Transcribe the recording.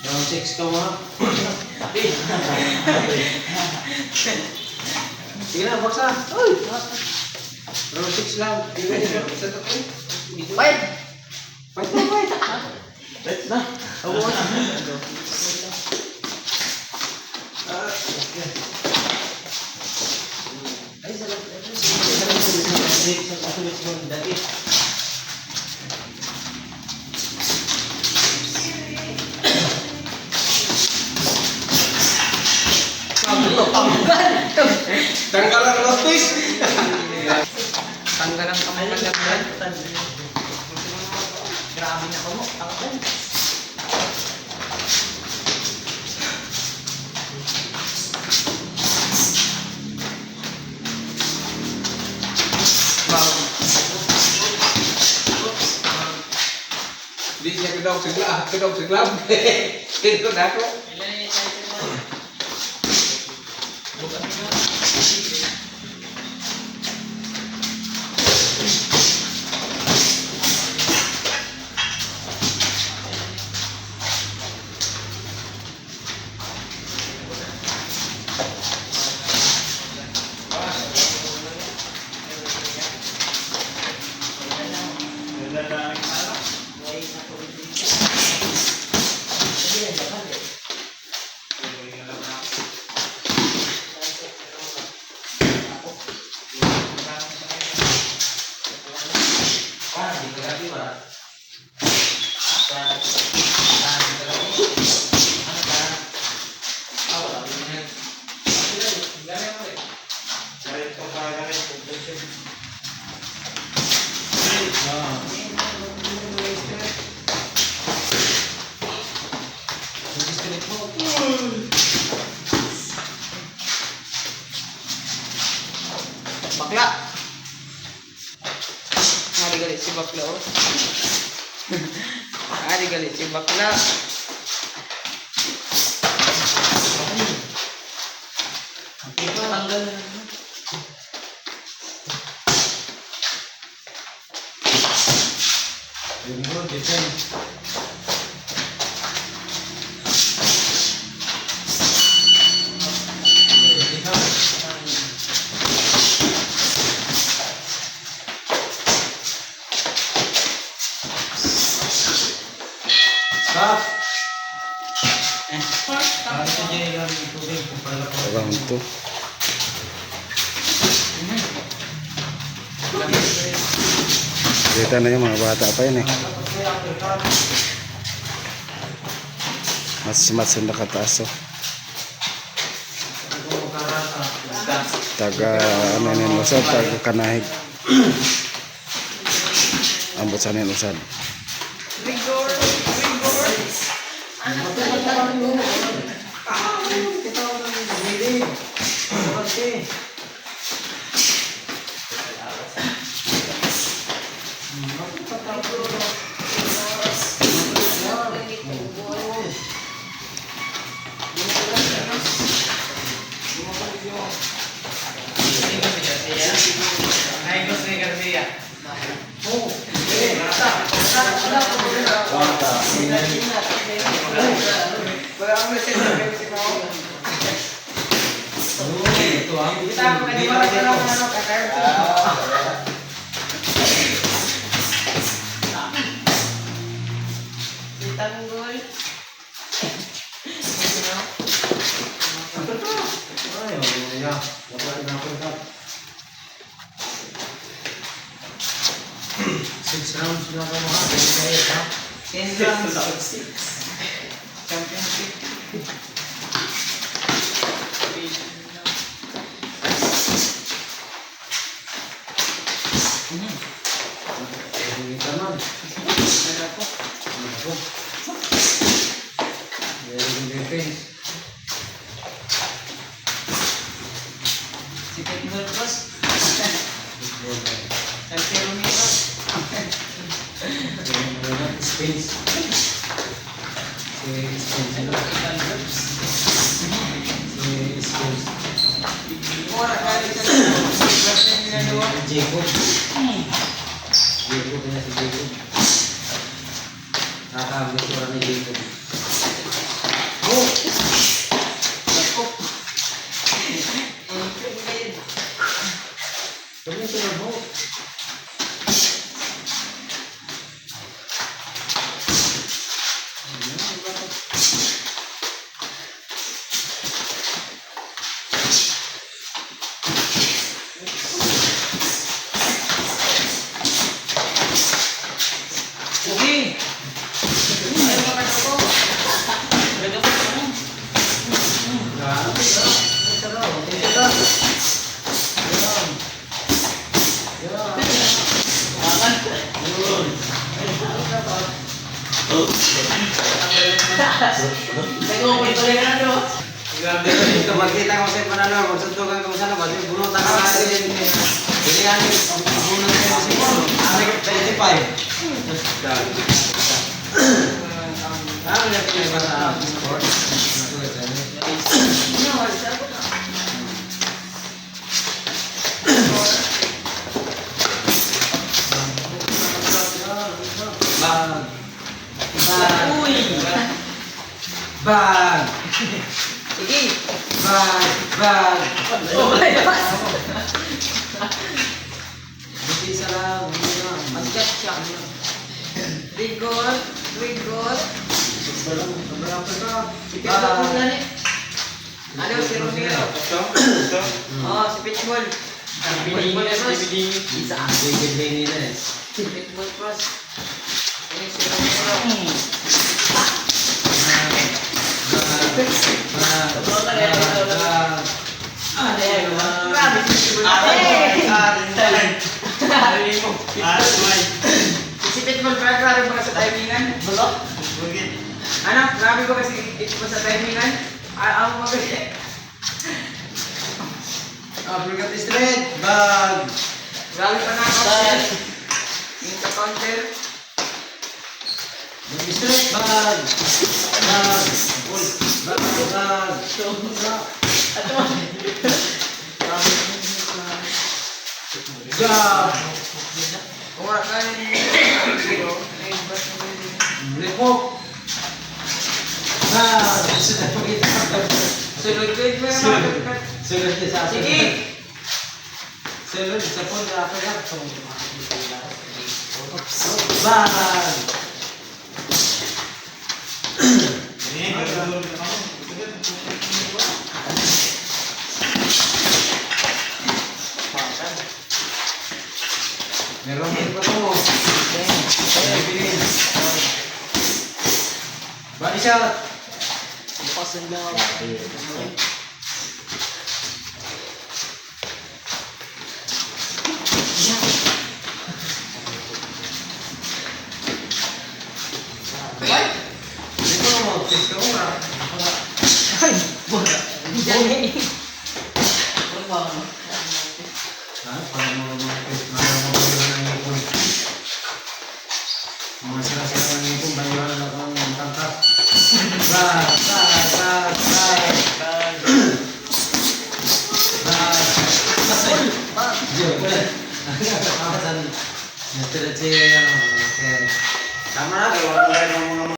Round 6 ka mga. Sige na, baksa. Uy! Round 6 lang. Isa to ko. Fight! Fight na, fight! Fight na. Abo na. Ay, sarap. Dati. Tanggalan ng twist. Tanggalan ka mo kalagyan. Grabe na ko mo. Tanggal. Wow. Di niya kedok seglab. Itu dah aku. Bakla. Hari galit si bakla. Hari galit si bakla. Tanggal. Stop. Round 2. Kita na yung mga bata pa yun eh. Mas nakataas oh. Taga ano yun usad, taga kanahig. Ambot sa nin usad. Rigor. Tanggol. Six rounds na ako mga. 10 rounds. Championship. Sikit mo boss. Saltero ni boss. Space. Mura kali sa Jacob. Jacob na si Jacob. Nakakabot ko ni Jacob. Nag-open ko lang ano. Grabe ito, magkita ko sa panalo, magsuntukan ko sa labas, yung bunutan ka natin. Hindi nga nyo, bunutan ko sa inyo. Anak 25. Ano na pinag sa sport? Bag. Bag. Uy! Bag. Sige! Bag. Bag. Oh my God! Buti sa lang. Mag-chat siya. Rigor, rigor. Berapa ka? Ipit mo kung gani. Ano, si Romero. Oo, si Pitbull. Pitbull Cross. Isa. Pitbull Cross. Ini si Romero. Grabe si Pitbull. Si Pitbull, grabe ba sa timingan? Ano? Grabe ba kasi Pitbull sa timingan? Ako magalit. Africa Street. Bag. Grabe pa na ako. Yung sa counter. Bag Street. Bag. Bag. Bag. Bag. Job. Kung wala ka yung zero, may brush mo yun. Repok. Bag. Sunod ko yun mo yung mga Sunod niya sa akin. Sige! Sunod sa phone na ako yan. Bag. Meron din pa to. Bilin. Body shot. Pasan daw. Dito mo, test ko nga. Dali. Ha? Para mo test. Mga ipon. Mga sila-sila ng ipon. Bayaran ako ng tangkap. Bag. Bag. Bag. Bag. Bag. Joke. Tama na, kaya wala na mga